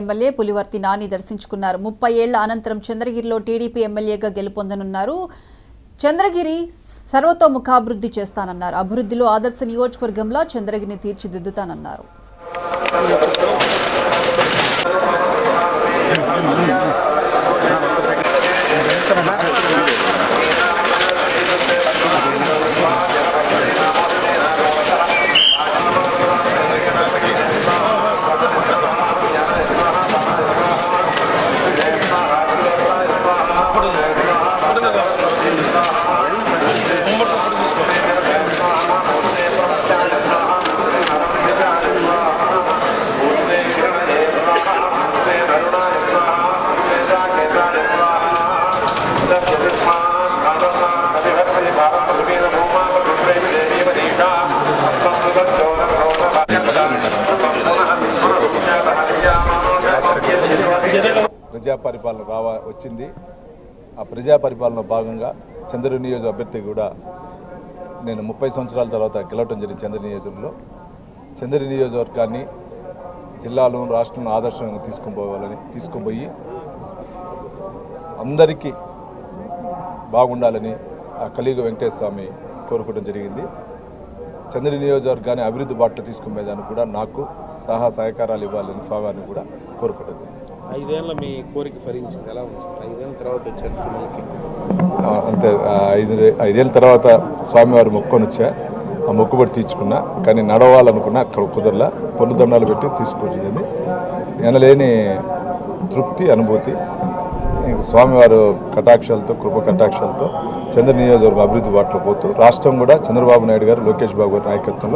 MLA Pulivarthi Nani దర్శించుకున్నారు. 30 ఏళ్ల అనంతరం చంద్రగిరిలో టీడీపీ ఎమ్మెల్యేగా గెలుపొందనున్నారు. చంద్రగిరి సర్వతోముఖాభివృద్ధి చేస్తానన్నారు. అభివృద్ధిలో ఆదర్శ నియోజకవర్గంలో చంద్రగిరిని తీర్చిదిద్దుతానన్నారు. ప్రజా పరిపాలన వచ్చింది. ఆ ప్రజా పరిపాలన భాగంగా చంద్రగిరి నియోజక అభ్యర్థి కూడా నేను 30 సంవత్సరాల తర్వాత గెలవటం జరిగింది. చంద్రగిరి నియోజకవర్గంలో చంద్రగిరి నియోజకవర్గాన్ని జిల్లాలో రాష్ట్రంలో ఆదర్శంగా తీసుకుపోయి అందరికీ బాగుండాలని ఆ కలియుగ వెంకటేశ్వర స్వామి కోరుకోవడం జరిగింది. చంద్రగిరి నియోజకవర్గాన్ని అభివృద్ధి బాటలో తీసుకునేదానికి కూడా నాకు సహకారాలు ఇవ్వాలని స్వామివారిని కూడా కోరుకోవడం జరిగింది. 5 ఏళ్ళ మీ కోరిక ఫలించింది. ఎలా ఉంది? 5 ఏళ్ళ తర్వాత వచ్చారు తిరుమలకి. అంతే 5 ఏళ్ళ తర్వాత స్వామివారి మొక్కుకొని వచ్చా. ఆ మొక్కుబడి తీర్చుకున్నా. కానీ నడవాలనుకున్నా అక్కడ కుదరలా. పొన్నుదండాలు పెట్టి తీసుకొచ్చింది. ఎనలేని తృప్తి అనుభూతి. స్వామివారు కటాక్షాలతో కృప కటాక్షాలతో చంద్ర నియోజకవర్గం అభివృద్ధి బాటలో పోతూ రాష్ట్రం కూడా చంద్రబాబు నాయుడు గారు లోకేష్ బాబు గారి నాయకత్వంలో